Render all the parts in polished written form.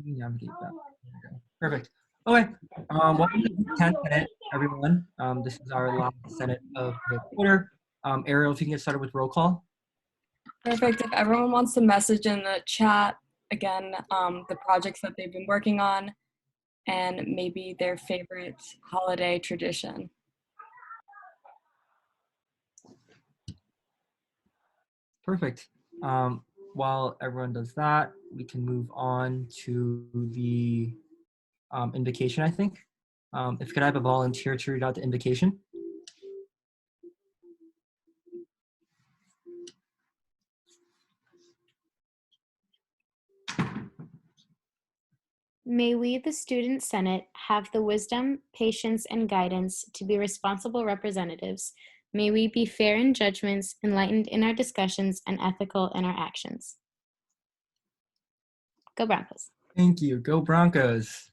navigate that. There we go. Perfect. Okay. Welcome to the 10th Senate, everyone. This is our last Senate of the quarter. Ariel, if you can get started with roll call. Perfect. If everyone wants to message in the chat, again, the projects that they've been working on and maybe their favorite holiday tradition. Perfect. While everyone does that, we can move on to the invocation, I think. If could I have a volunteer to read out the invocation? May we, the Student Senate, have the wisdom, patience, and guidance to be responsible representatives. May we be fair in judgments, enlightened in our discussions, and ethical in our actions. Go Broncos. Thank you. Go Broncos.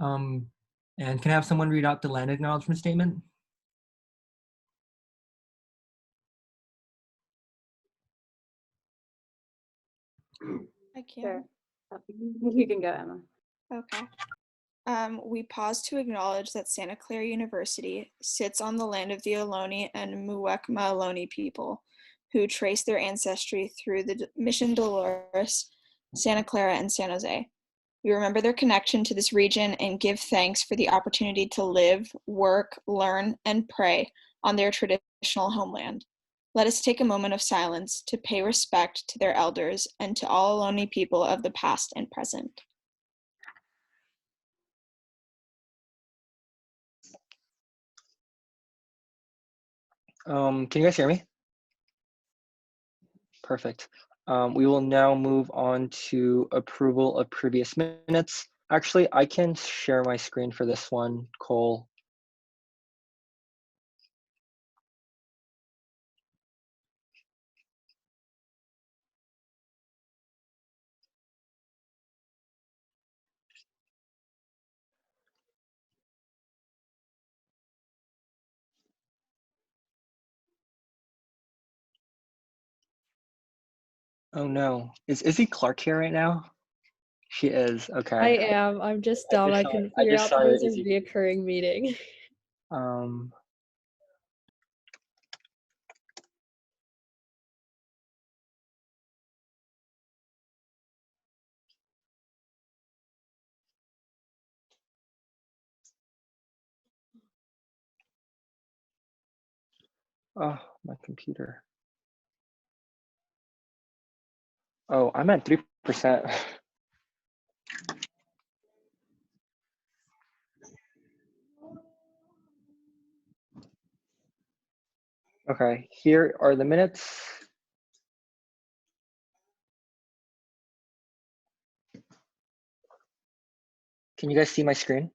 And can I have someone read out the land acknowledgement statement? I can. Sure. You can go, Emma. Okay. We pause to acknowledge that Santa Clara University sits on the land of the Ohlone and Muwekma Ohlone people, who trace their ancestry through the Mission Dolores, Santa Clara, and San Jose. We remember their connection to this region and give thanks for the opportunity to live, work, learn, and pray on their traditional homeland. Let us take a moment of silence to pay respect to their elders and to all Ohlone people of the past and present. Can you guys hear me? Perfect. We will now move on to approval of previous minutes. Actually, I can share my screen for this one, Cole. Oh no, is Izzy Clark here right now? She is, okay. I am. I'm just dumb. I couldn't figure out that it was a reoccurring meeting. Oh, my computer. Oh, I'm at 3%. Okay, here are the minutes. Can you guys see my screen?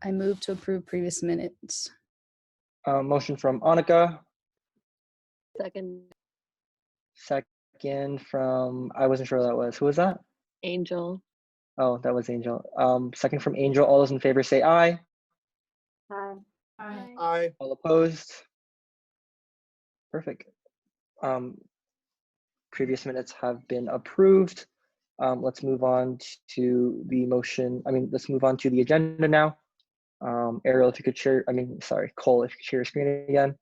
I move to approve previous minutes. Motion from Annika. Second. Second from, I wasn't sure who that was. Who was that? Angel. Oh, that was Angel. Second from Angel. All those in favor say aye. Aye. Aye. Aye. All opposed? Perfect. Previous minutes have been approved. Let's move on to the motion. Let's move on to the agenda now. Ariel, if you could share, Cole, if you could share your screen again.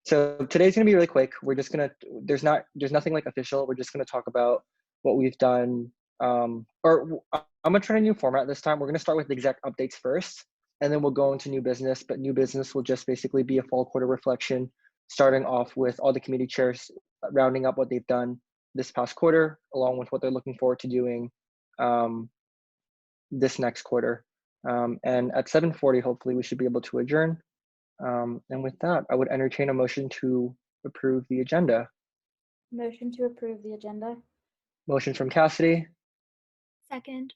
So today's gonna be really quick. We're just gonna, there's nothing like official. We're just gonna talk about what we've done. I'm gonna try a new format this time. We're gonna start with exec updates first, and then we'll go into new business, but new business will just basically be a fall quarter reflection, starting off with all the committee chairs, rounding up what they've done this past quarter, along with what they're looking forward to doing this next quarter. And at 7:40, hopefully we should be able to adjourn. And with that, I would entertain a motion to approve the agenda. Motion to approve the agenda. Motion from Cassidy. Second.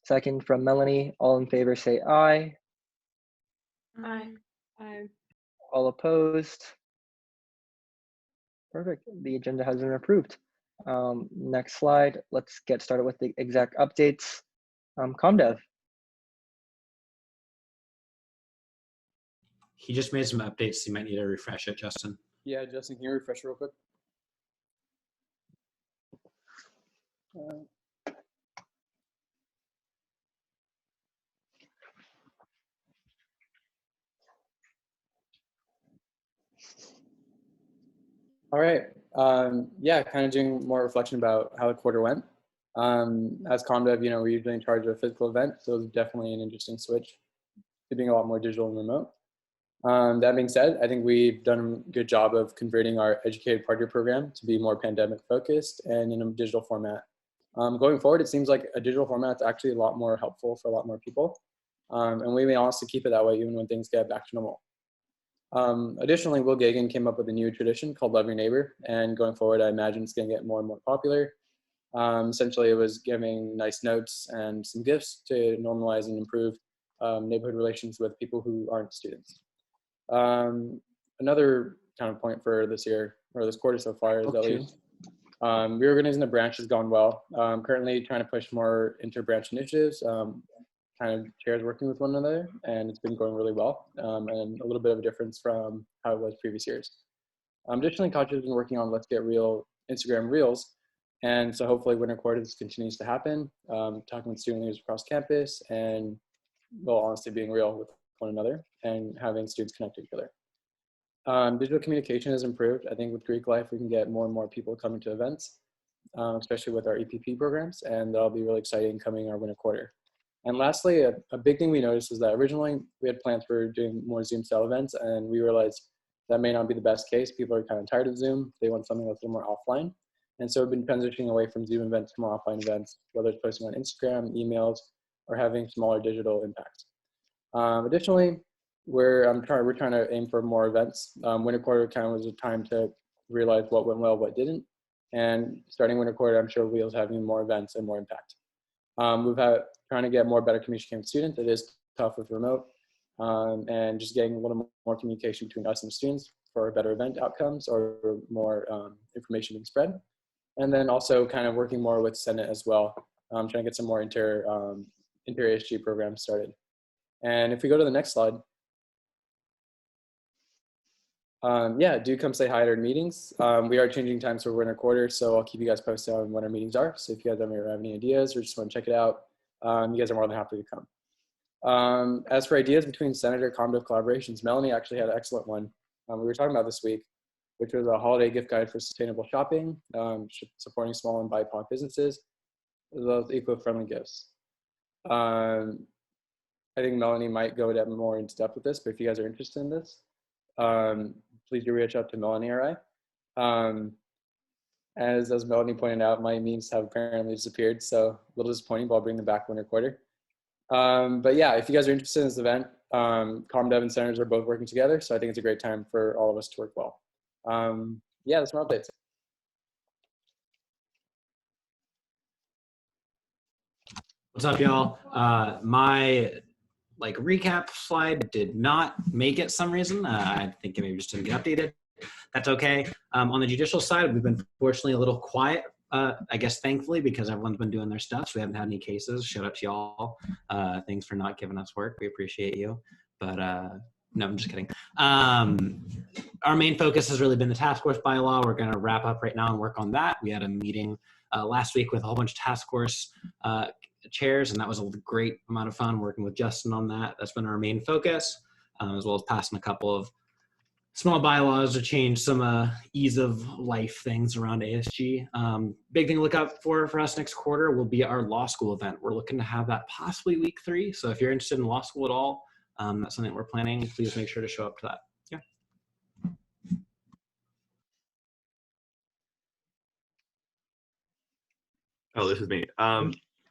Second from Melanie. All in favor say aye. Aye. Aye. All opposed? Perfect. The agenda has been approved. Next slide. Let's get started with the exec updates. ComDev. He just made some updates. You might need to refresh it, Justin. Yeah, Justin, can you refresh real quick? All right. Yeah, kind of doing more reflection about how the quarter went. As ComDev, we're usually in charge of a physical event, so it was definitely an interesting switch to being a lot more digital and remote. That being said, I think we've done a good job of converting our educated partner program to be more pandemic focused and in a digital format. Going forward, it seems like a digital format is actually a lot more helpful for a lot more people. And we may honestly keep it that way even when things get back to normal. Additionally, Will Gagan came up with a new tradition called Love Your Neighbor. And going forward, I imagine it's going to get more and more popular. Essentially, it was giving nice notes and some gifts to normalize and improve neighborhood relations with people who aren't students. Another kind of point for this year, or this quarter so far, is at least reorganizing the branch has gone well. Currently trying to push more inter-branch initiatives, kind of chairs working with one another, and it's been going really well, and a little bit of a difference from how it was previous years. Additionally, Koch has been working on Let's Get Real Instagram Reels, and so hopefully winter quarter this continues to happen, talking with student leaders across campus, and well, honestly being real with one another and having students connect to each other. Digital communication has improved. I think with Greek Life, we can get more and more people coming to events, especially with our EPP programs, and that'll be really exciting coming our winter quarter. And lastly, a big thing we noticed is that originally we had plans for doing more Zoom style events, and we realized that may not be the best case. People are kind of tired of Zoom. They want something that's a little more offline. And so we've been transitioning away from Zoom events to more offline events, whether it's posting on Instagram, emails, or having smaller digital impacts. Additionally, we're trying to aim for more events. Winter quarter kind of was a time to realize what went well, what didn't. And starting winter quarter, I'm sure Wheels having more events and more impact. We've had trying to get more better communication with students. It is tough with remote, and just getting a little more communication between us and students for better event outcomes or more information being spread. And then also kind of working more with Senate as well, trying to get some more inter-ASG programs started. And if we go to the next slide, yeah, do come say hi at our meetings. We are changing times for winter quarter, so I'll keep you guys posted on when our meetings are. So if you guys ever have any ideas or just want to check it out, you guys are more than happy to come. As for ideas between Senator ComDev collaborations, Melanie actually had an excellent one we were talking about this week, which was a holiday gift guide for sustainable shopping, supporting small and BIPOC businesses, as well as eco-friendly gifts. I think Melanie might go more into depth with this, but if you guys are interested in this, please do reach out to Melanie or I. As Melanie pointed out, my memes have apparently disappeared, so a little disappointing, but I'll bring them back winter quarter. But yeah, if you guys are interested in this event, ComDev and Senators are both working together, so I think it's a great time for all of us to work well. Yeah, that's my updates. What's up, y'all? My recap slide did not make it some reason. I think it maybe just didn't get updated. That's okay. On the judicial side, we've been fortunately a little quiet, I guess thankfully, because everyone's been doing their stuff. So we haven't had any cases. Shout out to y'all. Thanks for not giving us work. We appreciate you. But no, I'm just kidding. Our main focus has really been the task force bylaw. We're going to wrap up right now and work on that. We had a meeting last week with a whole bunch of task force chairs, and that was a great amount of fun working with Justin on that. That's been our main focus, as well as passing a couple of small bylaws to change some ease of life things around ASG. Big thing to look out for us next quarter will be our law school event. We're looking to have that possibly week 3. So if you're interested in law school at all, that's something we're planning. Please make sure to show up to that. Yeah. Oh, this is me.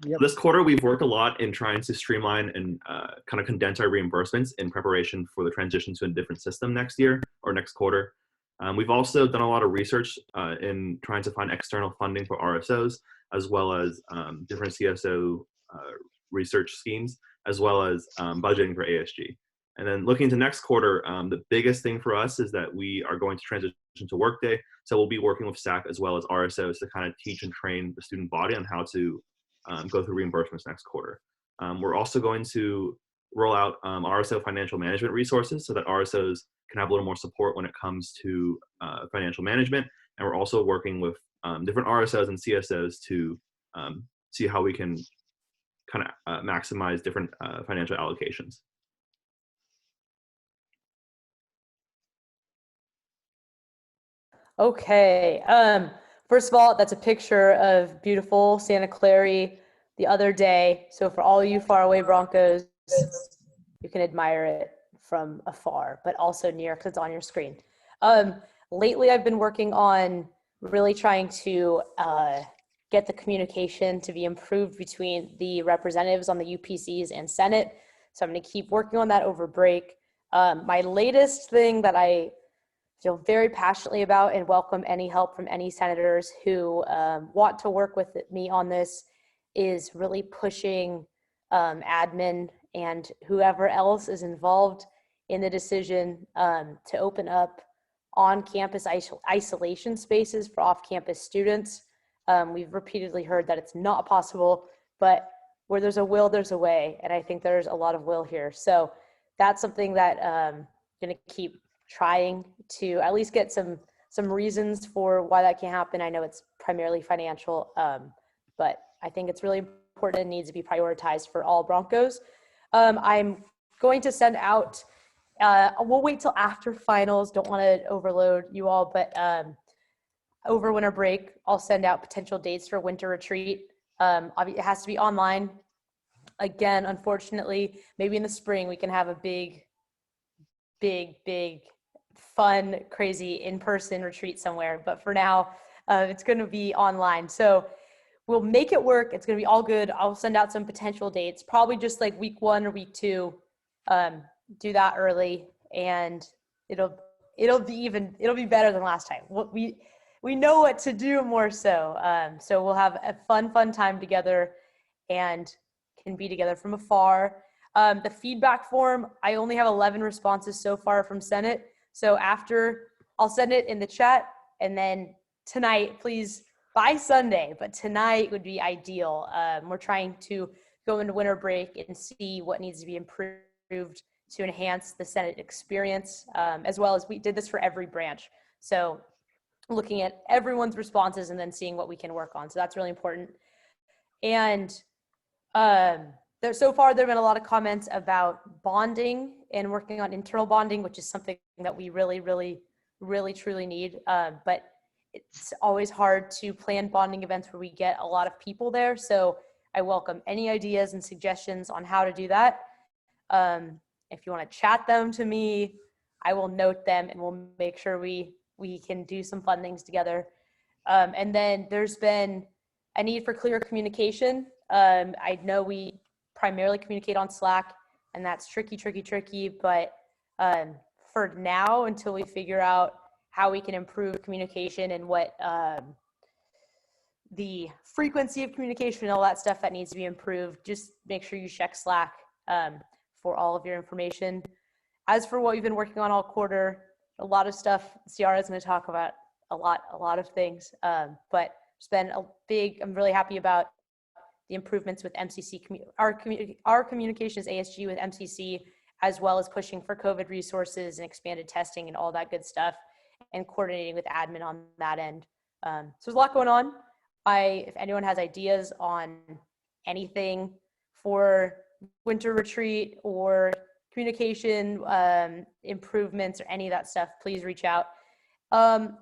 Yep. This quarter, we've worked a lot in trying to streamline and kind of condense our reimbursements in preparation for the transition to a different system next year or next quarter. We've also done a lot of research in trying to find external funding for RSOs, as well as different CSO research schemes, as well as budgeting for ASG. And then looking into next quarter, the biggest thing for us is that we are going to transition to Workday. So we'll be working with SAC as well as RSOs to kind of teach and train the student body on how to go through reimbursements next quarter. We're also going to roll out RSO financial management resources so that RSOs can have a little more support when it comes to financial management. And we're also working with different RSOs and CSOs to see how we can kind of maximize different financial allocations. Okay. First of all, that's a picture of beautiful Santa Clara the other day. So for all you faraway Broncos, you can admire it from afar, but also near because it's on your screen. Lately, I've been working on really trying to get the communication to be improved between the representatives on the UPCs and Senate. So I'm going to keep working on that over break. My latest thing that I feel very passionately about and welcome any help from any senators who want to work with me on this is really pushing admin and whoever else is involved in the decision to open up on-campus isolation spaces for off-campus students. We've repeatedly heard that it's not possible, but where there's a will, there's a way. And I think there's a lot of will here. So that's something that I'm going to keep trying to at least get some reasons for why that can't happen. I know it's primarily financial, but I think it's really important and needs to be prioritized for all Broncos. I'm going to send out, we'll wait till after finals, don't want to overload you all, but over winter break, I'll send out potential dates for winter retreat. It has to be online. Again, unfortunately, maybe in the spring we can have a big, fun, crazy in-person retreat somewhere. But for now, it's going to be online. So we'll make it work. It's going to be all good. I'll send out some potential dates, probably just like week 1 or week 2. Do that early, and it'll be better than last time. We know what to do more so. So we'll have a fun time together and can be together from afar. The feedback form, I only have 11 responses so far from Senate. So after, I'll send it in the chat, and then tonight, please, by Sunday, but tonight would be ideal. We're trying to go into winter break and see what needs to be improved to enhance the Senate experience, as well as we did this for every branch. So looking at everyone's responses and then seeing what we can work on. So that's really important. And so far, there have been a lot of comments about bonding and working on internal bonding, which is something that we really truly need. But it's always hard to plan bonding events where we get a lot of people there. So I welcome any ideas and suggestions on how to do that. If you want to chat them to me, I will note them and we'll make sure we can do some fun things together. And then there's been a need for clear communication. I know we primarily communicate on Slack, and that's tricky, but for now, until we figure out how we can improve communication and what the frequency of communication and all that stuff that needs to be improved, just make sure you check Slack for all of your information. As for what we've been working on all quarter, a lot of stuff, Ciara is going to talk about a lot of things, but it's been I'm really happy about the improvements with MCC, our communications ASG with MCC, as well as pushing for COVID resources and expanded testing and all that good stuff, and coordinating with admin on that end. So there's a lot going on. If anyone has ideas on anything for winter retreat or communication improvements or any of that stuff, please reach out.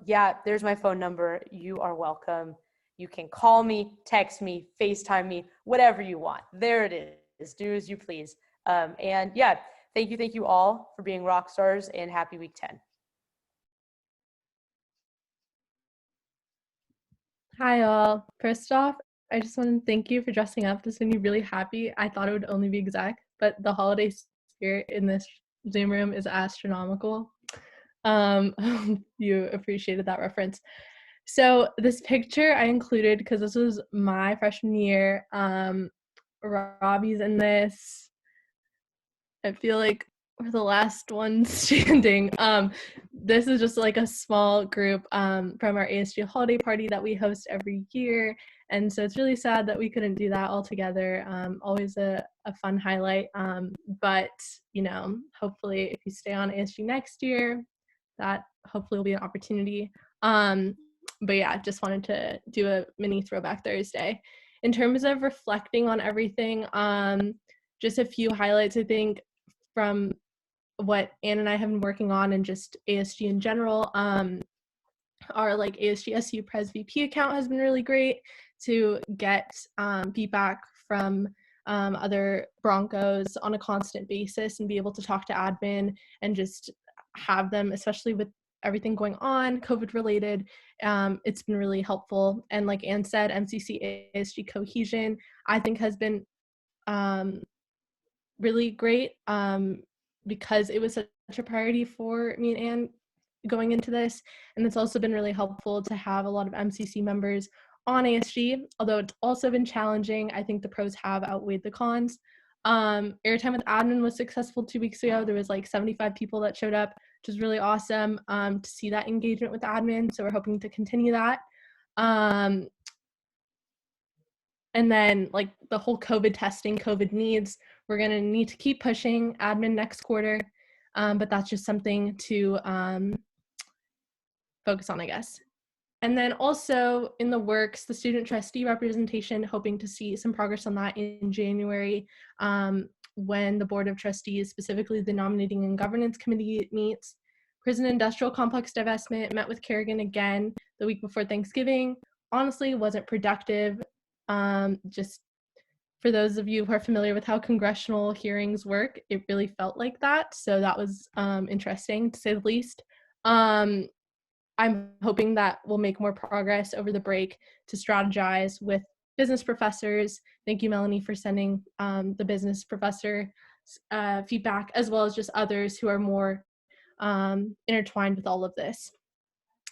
Yeah, there's my phone number. You are welcome. You can call me, text me, FaceTime me, whatever you want. There it is. Do as you please. And yeah, thank you all for being rock stars, and happy week 10. Hi all. First off, I just want to thank you for dressing up. This made me really happy. I thought it would only be exec, but the holiday spirit in this Zoom room is astronomical. You appreciated that reference. So this picture I included because this was my freshman year. Robbie's in this. I feel like we're the last one standing. This is just like a small group from our ASG holiday party that we host every year. And so it's really sad that we couldn't do that all together. Always a fun highlight. But, you know, hopefully if you stay on ASG next year, that hopefully will be an opportunity. But yeah, just wanted to do a mini Throwback Thursday. In terms of reflecting on everything, just a few highlights, I think, from what Anne and I have been working on and just ASG in general. Our like ASG SU Pres VP account has been really great to get feedback from other Broncos on a constant basis and be able to talk to admin and just have them, especially with everything going on COVID related. It's been really helpful. And like Anne said, MCC ASG cohesion I think has been really great because it was such a priority for me and Anne going into this. And it's also been really helpful to have a lot of MCC members on ASG, although it's also been challenging. I think the pros have outweighed the cons. Airtime with admin was successful 2 weeks ago. There was like 75 people that showed up, which is really awesome to see that engagement with admin. So we're hoping to continue that. And then like the whole COVID testing, COVID needs, we're gonna need to keep pushing admin next quarter, but that's just something to focus on, I guess. And then also in the works, the student trustee representation, hoping to see some progress on that in January when the Board of Trustees, specifically the Nominating and Governance Committee meets. Prison Industrial Complex divestment, met with Kerrigan again the week before Thanksgiving. Honestly, wasn't productive. Just for those of you who are familiar with how congressional hearings work, it really felt like that. So that was interesting, to say the least. I'm hoping that we'll make more progress over the break to strategize with business professors. Thank you, Melanie, for sending the business professor feedback, as well as just others who are more intertwined with all of this.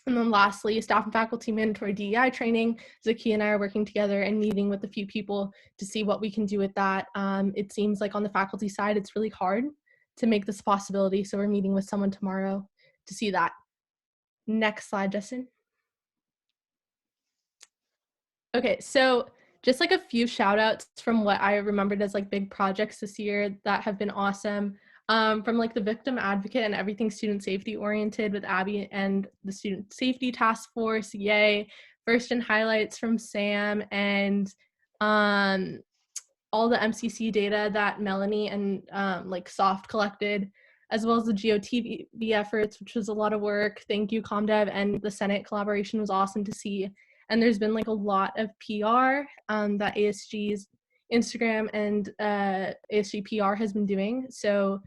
And then lastly, staff and faculty mandatory DEI training. Zaki and I are working together and meeting with a few people to see what we can do with that. It seems like on the faculty side, it's really hard to make this a possibility. So we're meeting with someone tomorrow to see that. Next slide, Justin. Okay, so just like a few shout outs from what I remembered as like big projects this year that have been awesome. From like the victim advocate and everything student safety oriented with Abby and the student safety task force, yay. First in highlights from Sam and all the MCC data that Melanie and like Soft collected, as well as the GOTV efforts, which was a lot of work. Thank you, ComDev, and the Senate collaboration was awesome to see. And there's been like a lot of PR that ASG's Instagram and ASG PR has been doing. So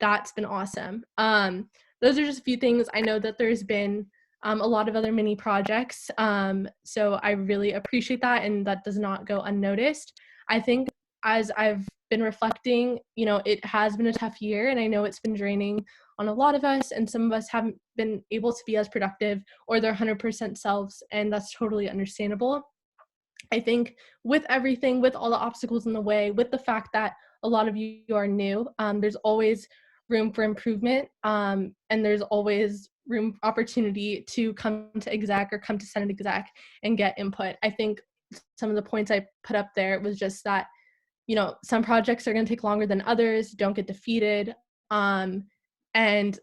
that's been awesome. Those are just a few things. I know that there's been a lot of other mini projects. So I really appreciate that, and that does not go unnoticed. I think as I've been reflecting, you know, it has been a tough year, and I know it's been draining on a lot of us, and some of us haven't been able to be as productive or their 100% selves, and that's totally understandable. I think with everything, with all the obstacles in the way, with the fact that a lot of you are new, there's always room for improvement, and there's always opportunity to come to exec or come to Senate exec and get input. I think some of the points I put up there was just that, you know, some projects are going to take longer than others, don't get defeated. And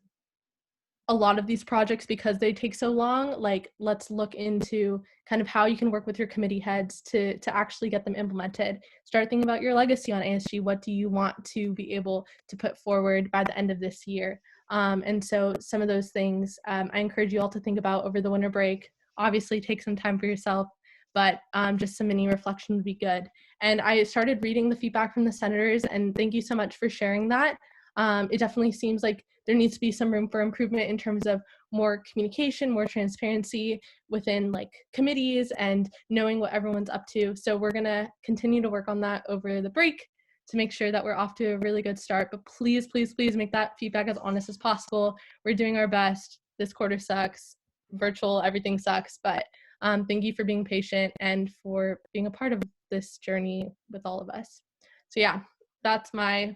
a lot of these projects, because they take so long, like let's look into kind of how you can work with your committee heads to actually get them implemented. Start thinking about your legacy on ASG. What do you want to be able to put forward by the end of this year? And so some of those things I encourage you all to think about over the winter break. Obviously take some time for yourself, but just some mini reflection would be good. And I started reading the feedback from the senators, and thank you so much for sharing that. It definitely seems like there needs to be some room for improvement in terms of more communication, more transparency within like committees and knowing what everyone's up to. So we're gonna continue to work on that over the break to make sure that we're off to a really good start. But please, please, please make that feedback as honest as possible. We're doing our best. This quarter sucks. Virtual, everything sucks. But thank you for being patient and for being a part of this journey with all of us. So yeah, that's my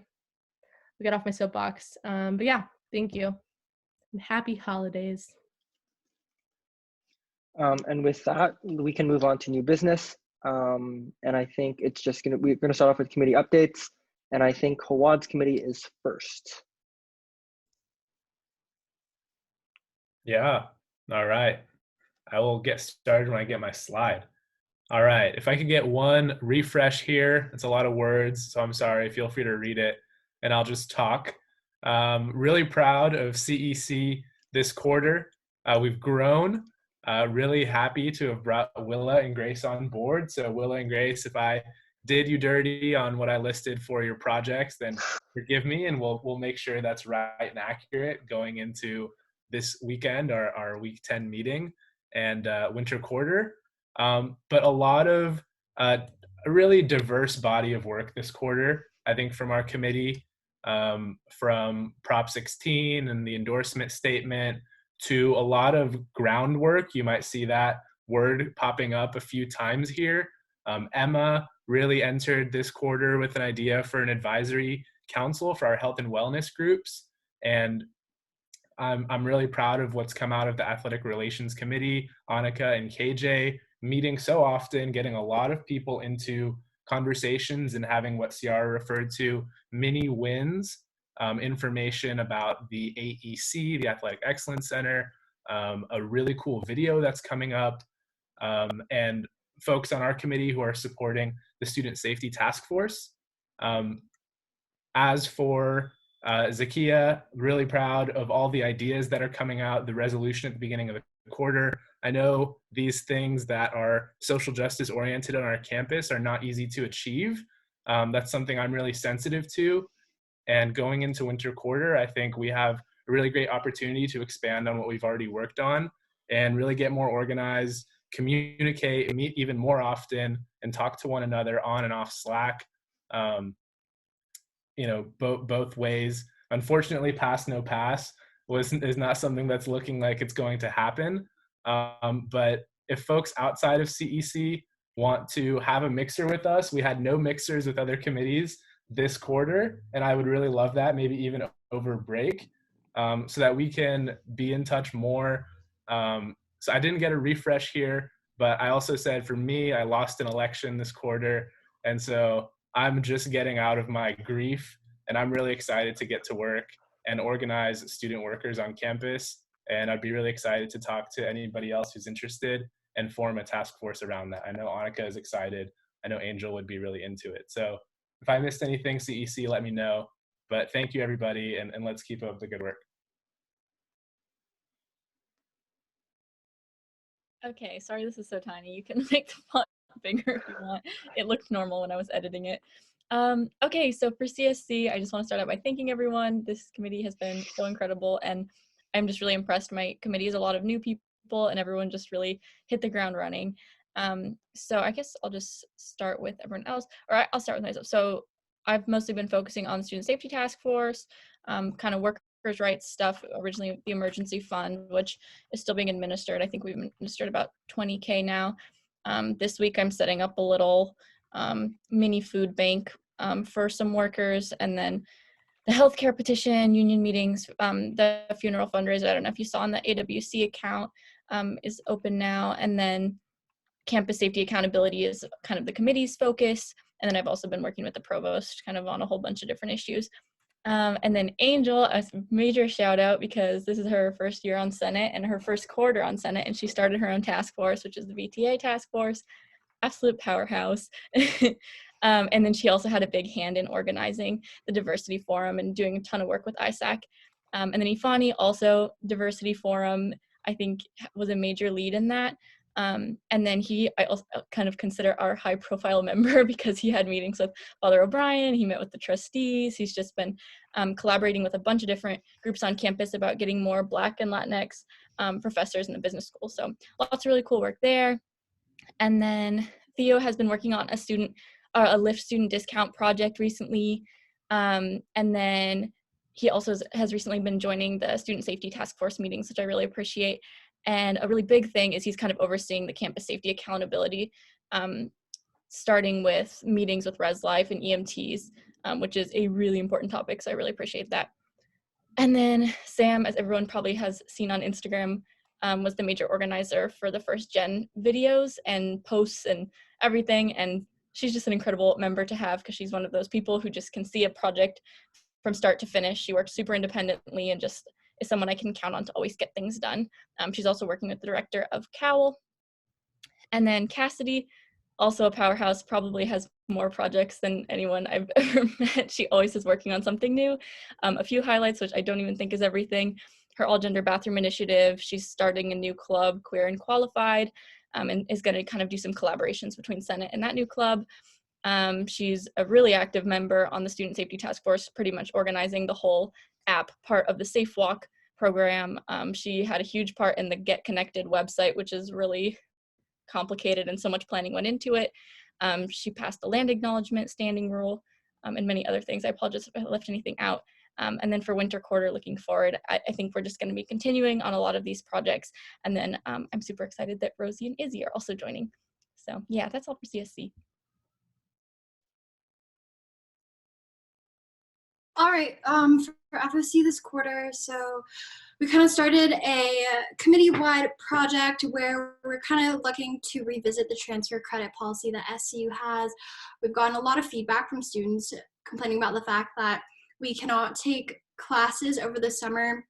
get off my soapbox. But yeah, thank you. And happy holidays. And with that, we can move on to new business. And I think it's just we're gonna start off with committee updates. And I think Hawad's committee is first. Yeah, all right. I will get started when I get my slide. All right, if I could get one refresh here, it's a lot of words, so I'm sorry, feel free to read it, and I'll just talk. Really proud of CEC this quarter. We've grown, really happy to have brought Willa and Grace on board. So Willa and Grace, if I did you dirty on what I listed for your projects, then forgive me, and we'll make sure that's right and accurate going into this weekend, our week 10 meeting and winter quarter. But a lot of a really diverse body of work this quarter, I think, from our committee, from Prop 16 and the endorsement statement to a lot of groundwork. You might see that word popping up a few times here. Emma really entered this quarter with an idea for an advisory council for our health and wellness groups. And I'm really proud of what's come out of the Athletic Relations Committee, Annika and KJ, meeting so often, getting a lot of people into conversations and having what Ciara referred to mini wins, information about the AEC, the Athletic Excellence Center, a really cool video that's coming up, and folks on our committee who are supporting the Student Safety Task Force. As for Zakia, really proud of all the ideas that are coming out, the resolution at the beginning of the quarter. I know these things that are social justice oriented on our campus are not easy to achieve. That's something I'm really sensitive to. And going into winter quarter, I think we have a really great opportunity to expand on what we've already worked on and really get more organized, communicate, meet even more often, and talk to one another on and off Slack. Both ways. Unfortunately, pass no pass is not something that's looking like it's going to happen. But if folks outside of CEC want to have a mixer with us, we had no mixers with other committees this quarter, and I would really love that, maybe even over break, so that we can be in touch more. So I didn't get a refresh here, but I also said for me, I lost an election this quarter, and so I'm just getting out of my grief, and I'm really excited to get to work and organize student workers on campus. And I'd be really excited to talk to anybody else who's interested and form a task force around that. I know Annika is excited. I know Angel would be really into it. So if I missed anything, CEC, let me know. But thank you, everybody, and let's keep up the good work. Okay, sorry this is so tiny. You can make the font bigger if you want. It looked normal when I was editing it. Okay, so for CSC, I just want to start out by thanking everyone. This committee has been so incredible, and I'm just really impressed. My committee is a lot of new people, and everyone just really hit the ground running. So I guess I'll just start with everyone else, or I'll start with myself. So I've mostly been focusing on the Student Safety Task Force, kind of workers' rights stuff, originally the emergency fund, which is still being administered. I think we've administered about 20K now. This week I'm setting up a little mini food bank for some workers, and then the healthcare petition, union meetings, the funeral fundraiser, I don't know if you saw on the AWC account, is open now, and then campus safety accountability is kind of the committee's focus, and then I've also been working with the provost kind of on a whole bunch of different issues. And then Angel, a major shout out because this is her first year on Senate and her first quarter on Senate, and she started her own task force, which is the VTA task force. Absolute powerhouse. And then she also had a big hand in organizing the diversity forum and doing a ton of work with ISAC. And then Ifani, also diversity forum, I think was a major lead in that. And then I also kind of consider our high profile member because he had meetings with Father O'Brien, he met with the trustees, he's just been collaborating with a bunch of different groups on campus about getting more Black and Latinx professors in the business school. So lots of really cool work there. And then Theo has been working on a Lyft student discount project recently. And then he also has recently been joining the Student Safety Task Force meetings, which I really appreciate. And a really big thing is he's kind of overseeing the campus safety accountability, starting with meetings with Res Life and EMTs which is a really important topic. So I really appreciate that. And then Sam, as everyone probably has seen on Instagram, was the major organizer for the first gen videos and posts and everything. And she's just an incredible member to have because she's one of those people who just can see a project from start to finish. She works super independently and just is someone I can count on to always get things done. She's also working with the director of COWL. And then Cassidy, also a powerhouse, probably has more projects than anyone I've ever met. She always is working on something new. A few highlights, which I don't even think is everything. Her all-gender bathroom initiative. She's starting a new club, Queer and Qualified, and is going to kind of do some collaborations between Senate and that new club. She's a really active member on the Student Safety Task Force, pretty much organizing the whole app part of the Safe Walk program. She had a huge part in the Get Connected website, which is really complicated and so much planning went into it. She passed the land acknowledgement standing rule and many other things. I apologize if I left anything out. And then for winter quarter, looking forward, I think we're just going to be continuing on a lot of these projects. And then I'm super excited that Rosie and Izzy are also joining. So yeah, that's all for CSC. All right, for FOC this quarter, so we kind of started a committee-wide project where we're kind of looking to revisit the transfer credit policy that SCU has. We've gotten a lot of feedback from students complaining about the fact that we cannot take classes over the summer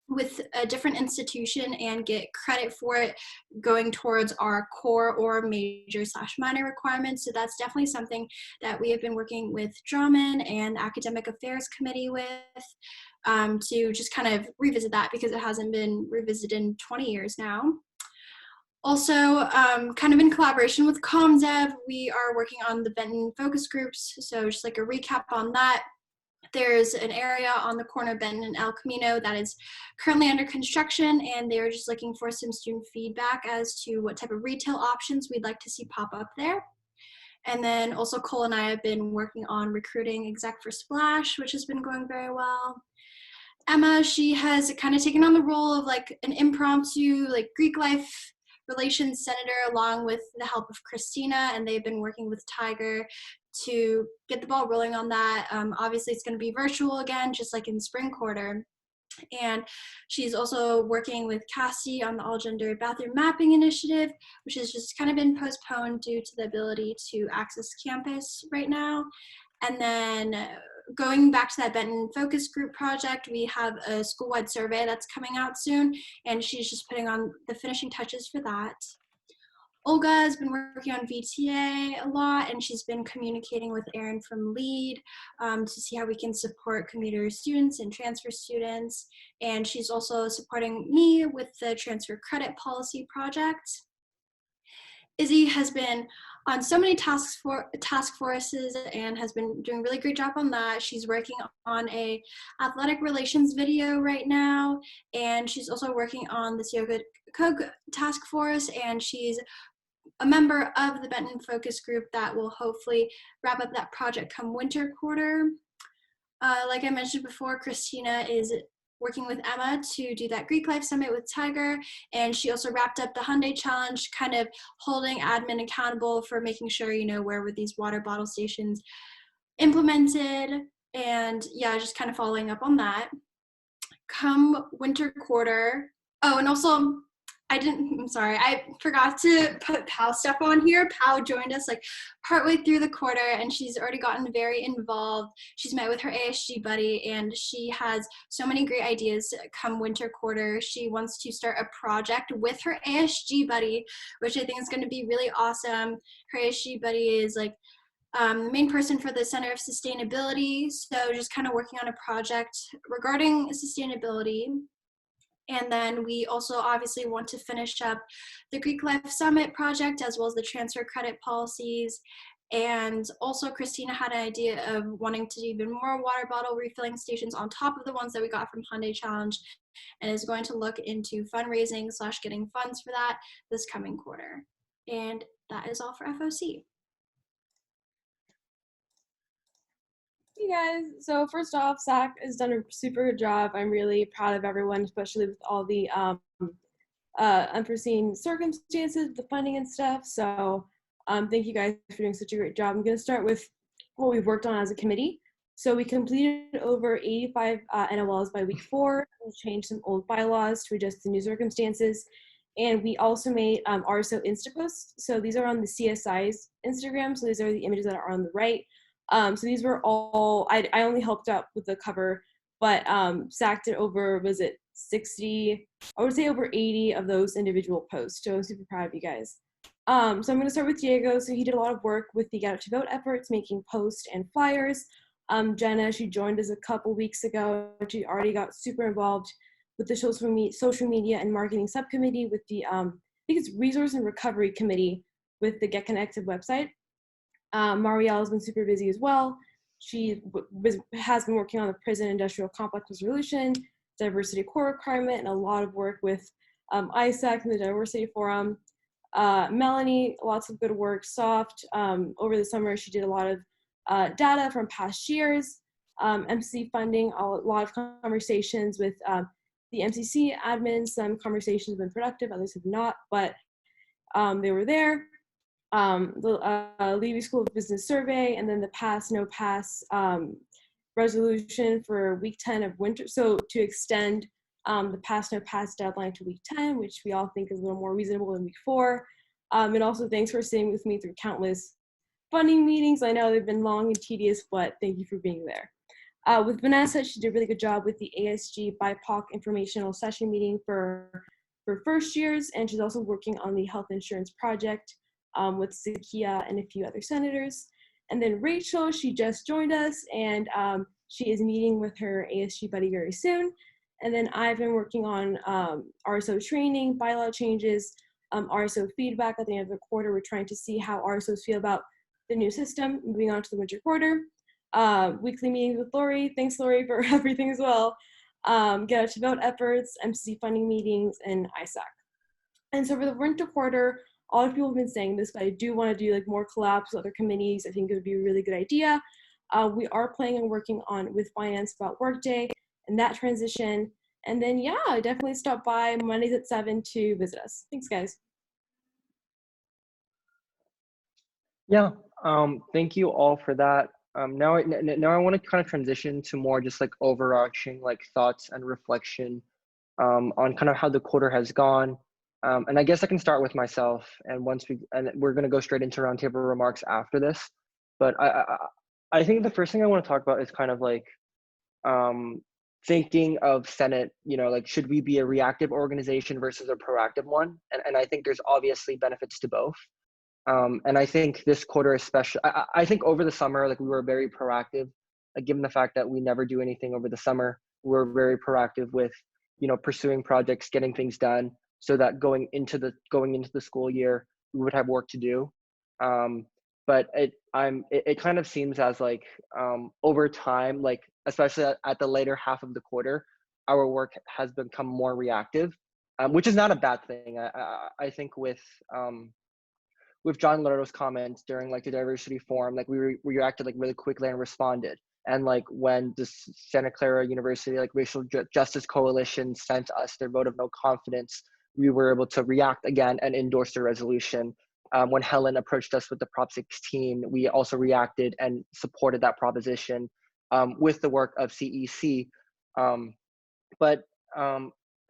with a different institution and get credit for it going towards our core or major/minor requirements. So that's definitely something that we have been working with Drummond and Academic Affairs Committee with to just kind of revisit that because it hasn't been revisited in 20 years now. Also, kind of in collaboration with ComDev, we are working on the Benton focus groups. So just like a recap on that. There's an area on the corner of Benton and El Camino that is currently under construction, and they're just looking for some student feedback as to what type of retail options we'd like to see pop up there. And then also Cole and I have been working on recruiting exec for Splash, which has been going very well. Emma, she has kind of taken on the role of like an impromptu like Greek life relations senator along with the help of Christina, and they've been working with Tiger to get the ball rolling on that. Obviously it's going to be virtual again, just like in spring quarter. And she's also working with Cassie on the all gender bathroom mapping initiative, which has just kind of been postponed due to the ability to access campus right now. And then going back to that Benton focus group project, we have a school-wide survey that's coming out soon, and she's just putting on the finishing touches for that. Olga has been working on VTA a lot, and she's been communicating with Erin from LEAD to see how we can support commuter students and transfer students. And she's also supporting me with the transfer credit policy project. Izzy has been on so many task forces and has been doing a really great job on that. She's working on a athletic relations video right now, and she's also working on the Yoga Code task force, and she's a member of the Benton focus group that will hopefully wrap up that project come winter quarter. Like I mentioned before, Christina is working with Emma to do that Greek Life Summit with Tiger, and she also wrapped up the Hyundai Challenge, kind of holding admin accountable for making sure, you know, where were these water bottle stations implemented, and yeah, just kind of following up on that. Come winter quarter, oh, and also I forgot to put Pal stuff on here. Pal joined us like partway through the quarter, and she's already gotten very involved. She's met with her ASG buddy, and she has so many great ideas come winter quarter. She wants to start a project with her ASG buddy, which I think is going to be really awesome. Her ASG buddy is like the main person for the Center of Sustainability, so just kind of working on a project regarding sustainability. And then we also obviously want to finish up the Greek Life Summit project as well as the transfer credit policies. And also Christina had an idea of wanting to do even more water bottle refilling stations on top of the ones that we got from Hyundai Challenge, and is going to look into fundraising / getting funds for that this coming quarter. And that is all for FOC. Hey guys, so first off, Zach has done a super good job. I'm really proud of everyone, especially with all the unforeseen circumstances, the funding and stuff. So thank you guys for doing such a great job. I'm going to start with what we've worked on as a committee. So we completed over 85 NOLs by week 4. We changed some old bylaws to adjust the new circumstances. And we also made RSO Insta posts. So these are on the CSI's Instagram. So these are the images that are on the right. So these were all, I only helped out with the cover, but SAC did over, was it 60, I would say over 80 of those individual posts. So I'm super proud of you guys. So I'm going to start with Diego. So he did a lot of work with the Get Out to Vote efforts, making posts and flyers. Jenna, she joined us a couple weeks ago. She already got super involved with the social media and marketing subcommittee with the, I think it's Resource and Recovery Committee with the Get Connected website. Marielle has been super busy as well. She has been working on the prison industrial complex resolution, diversity core requirement, and a lot of work with ISAC and the Diversity Forum. Melanie, lots of good work. Soft, over the summer, she did a lot of data from past years. MCC funding, a lot of conversations with the MCC admins. Some conversations have been productive, others have not, but they were there. The Levy School of Business survey, and then the pass, no pass resolution for week 10 of winter. So to extend the pass, no pass deadline to week 10, which we all think is a little more reasonable than week 4. And also thanks for staying with me through countless funding meetings. I know they've been long and tedious, but thank you for being there. With Vanessa, she did a really good job with the ASG BIPOC informational session meeting for first years, and she's also working on the health insurance project with Zakia and a few other senators. And then Rachel, she just joined us, and she is meeting with her ASG buddy very soon. And then I've been working on RSO training, bylaw changes, RSO feedback at the end of the quarter. We're trying to see how RSOs feel about the new system, moving on to the winter quarter. Weekly meetings with Lori. Thanks, Lori, for everything as well. Get Out to Vote efforts, MCC funding meetings, and ISAC. And so for the winter quarter, a lot of people have been saying this, but I do want to do like more collabs with other committees. I think it would be a really good idea. We are planning on working on with finance about Workday and that transition. And then, yeah, definitely stop by Mondays at 7 to visit us. Thanks, guys. Yeah, thank you all for that. Now I want to kind of transition to more just like overarching like thoughts and reflection on kind of how the quarter has gone. And I guess I can start with myself, and we're going to go straight into roundtable remarks after this. But I think the first thing I want to talk about is kind of like thinking of Senate, you know, like should we be a reactive organization versus a proactive one? And I think there's obviously benefits to both. And I think this quarter especially, I think over the summer, like we were very proactive, given the fact that we never do anything over the summer. We're very proactive with, you know, pursuing projects, getting things done, so that going into the school year, we would have work to do. But it kind of seems as like over time, like especially at the later half of the quarter, our work has become more reactive, which is not a bad thing. I think with John Lotto's comments during like the diversity forum, like we reacted like really quickly and responded. And like when the Santa Clara University like Racial Justice Coalition sent us their vote of no confidence, we were able to react again and endorse the resolution. When Helen approached us with the Prop 16, we also reacted and supported that proposition with the work of CEC. But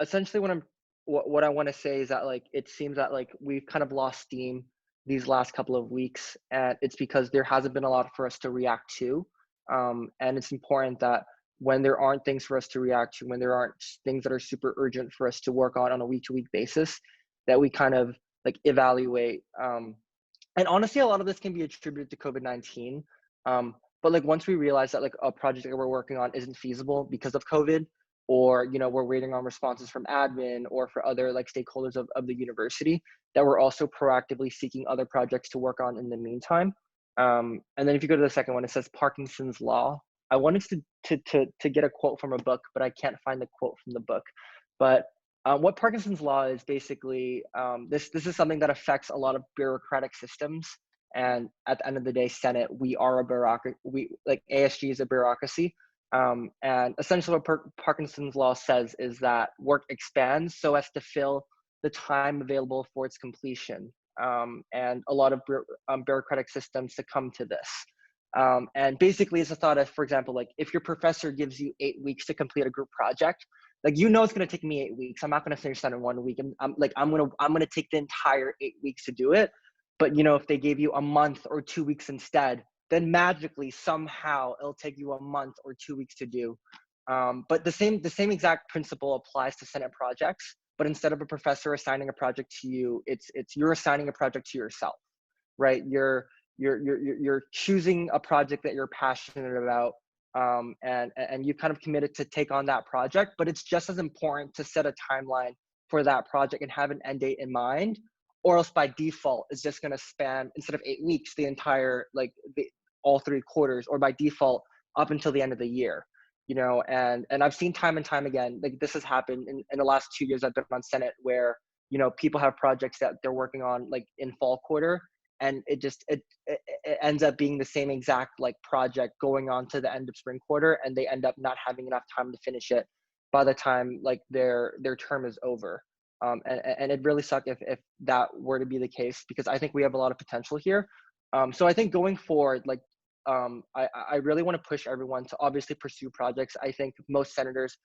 essentially what I want to say is that like it seems that like we've kind of lost steam these last couple of weeks, and it's because there hasn't been a lot for us to react to. And it's important that when there aren't things for us to react to, when there aren't things that are super urgent for us to work on a week-to-week basis, that we kind of like evaluate. And honestly, a lot of this can be attributed to COVID-19. But like once we realize that like a project that we're working on isn't feasible because of COVID, or you know we're waiting on responses from admin or for other like stakeholders of the university, that we're also proactively seeking other projects to work on in the meantime. And then if you go to the second one, it says Parkinson's Law. I wanted to get a quote from a book, but I can't find the quote from the book. But what Parkinson's Law is basically, this is something that affects a lot of bureaucratic systems. And at the end of the day, Senate, we are a bureaucracy. Like ASG is a bureaucracy. And essentially what Parkinson's Law says is that work expands so as to fill the time available for its completion. And a lot of bureaucratic systems succumb to this. And basically it's a thought of, for example, like if your professor gives you 8 weeks to complete a group project, like, you know, it's going to take me 8 weeks. I'm not going to finish that in 1 week. I'm going to take the entire 8 weeks to do it. But, you know, if they gave you a month or 2 weeks instead, then magically somehow it'll take you a month or 2 weeks to do. But the same exact principle applies to Senate projects. But instead of a professor assigning a project to you, it's you're assigning a project to yourself, right? You're choosing a project that you're passionate about, and you kind of committed to take on that project. But it's just as important to set a timeline for that project and have an end date in mind, or else by default it's just going to span, instead of 8 weeks, the entire, like, all 3 quarters, or by default up until the end of the year. You know, and I've seen time and time again, like, this has happened in the last 2 years I've been on Senate, where, you know, people have projects that they're working on, like, in fall quarter, and it ends up being the same exact, like, project going on to the end of spring quarter, and they end up not having enough time to finish it by the time, like, their term is over. And it really sucks if that were to be the case, because I think we have a lot of potential here. So I think going forward, like, I really want to push everyone to obviously pursue projects. I think most senators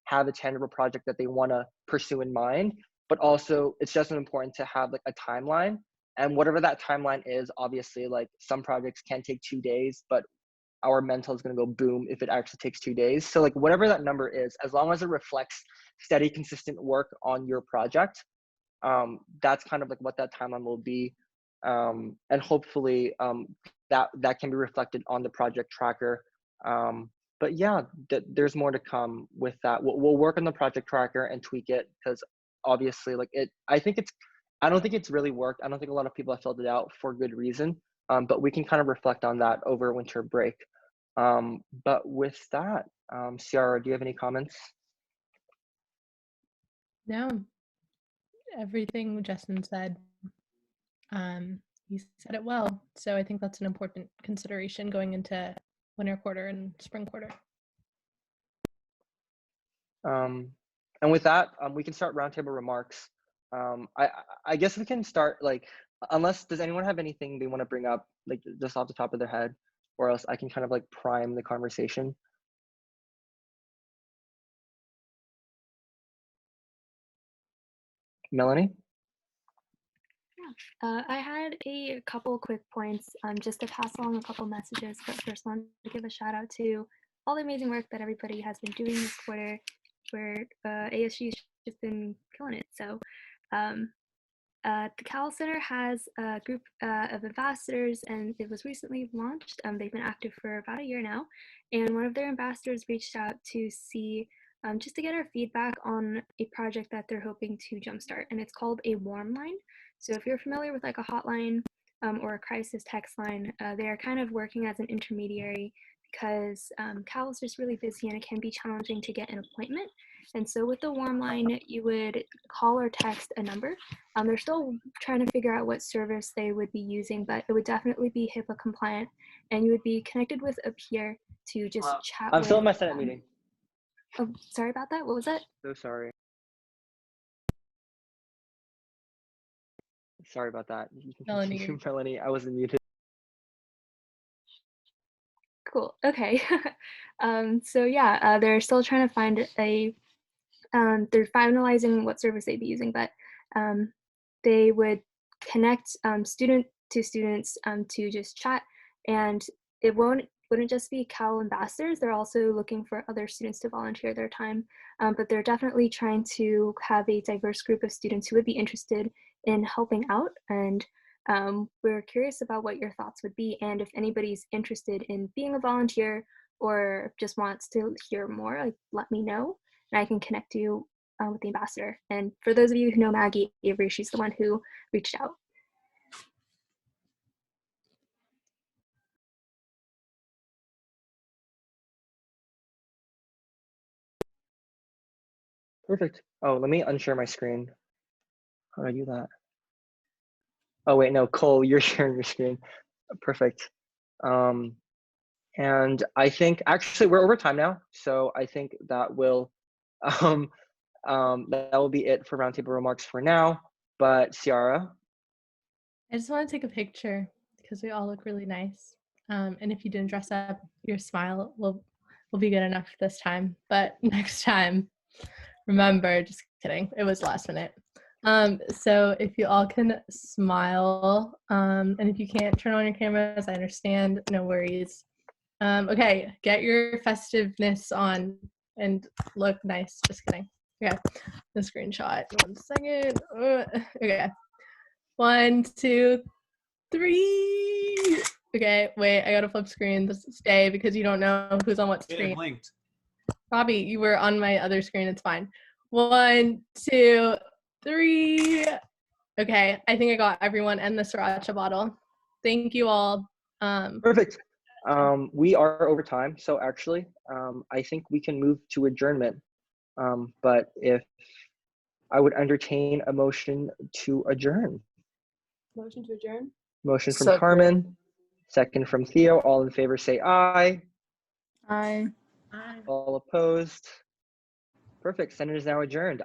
have a tangible project that they want to pursue in mind, but also it's just as important to have, like, a timeline. And whatever that timeline is, obviously, like, some projects can take 2 days, but our mental is going to go boom if it actually takes 2 days. So, like, whatever that number is, as long as it reflects steady, consistent work on your project, that's kind of like what that timeline will be. And hopefully that can be reflected on the project tracker. But yeah, there's more to come with that. We'll work on the project tracker and tweak it, because obviously, like, I don't think it's really worked. I don't think a lot of people have filled it out for good reason. But we can kind of reflect on that over winter break. But with that, Ciara, do you have any comments? No, everything Justin said, he said it well. So I think that's an important consideration going into winter quarter and spring quarter. And with that, we can start roundtable remarks. I guess we can start, like, unless, does anyone have anything they want to bring up, like, just off the top of their head, or else I can kind of, like, prime the conversation. Melanie? I had a couple quick points just to pass along a couple messages, but first I wanted to give a shout out to all the amazing work that everybody has been doing this quarter, where ASU's just been killing it. So the Cal Center has a group of ambassadors, and it was recently launched. They've been active for about a year now, and one of their ambassadors reached out to see just to get our feedback on a project that they're hoping to jumpstart, and it's called a warm line. So if you're familiar with, like, a hotline or a crisis text line, they are kind of working as an intermediary, because Cal is just really busy and it can be challenging to get an appointment. And so with the warm line, you would call or text a number. They're still trying to figure out what service they would be using, but it would definitely be HIPAA compliant, and you would be connected with a peer to just chat I'm with. still in my Senate meeting. Oh, sorry about that. What was that? So sorry. Sorry about that. You can continue, Melanie. I wasn't muted. Cool. Okay. So yeah, they're still trying to find a. They're finalizing what service they'd be using, but they would connect student to students to just chat, and it wouldn't just be Cal ambassadors. They're also looking for other students to volunteer their time, but they're definitely trying to have a diverse group of students who would be interested in helping out. And we're curious about what your thoughts would be, and if anybody's interested in being a volunteer or just wants to hear more, like, let me know, and I can connect you with the ambassador. And for those of you who know Maggie Avery, she's the one who reached out. Perfect. Oh, let me unshare my screen. How do I do that? Oh, wait, no, Cole, you're sharing your screen. Perfect. And I think, actually, we're over time now, so I think that will be it for roundtable remarks for now. But Ciara? I just want to take a picture because we all look really nice. And if you didn't dress up, your smile will be good enough this time. But next time, remember, just kidding, it was last minute. So if you all can smile, and if you can't turn on your cameras, I understand, no worries. Okay, get your festiveness on and look nice. Just kidding. Okay, the screenshot. 1 second. Okay, 1, 2, 3. Okay, wait, I gotta flip screen. Stay because you don't know who's on what screen. Blinked. Robbie, you were on my other screen. It's fine. 1, 2, 3. Okay, I think I got everyone and the sriracha bottle. Thank you all. Perfect. We are over time, so actually, I think we can move to adjournment. But if I would entertain a motion to adjourn. Motion to adjourn. Motion from Second. Carmen, second from Theo. All in favor say aye. Aye. All opposed. Perfect. Senate is now adjourned.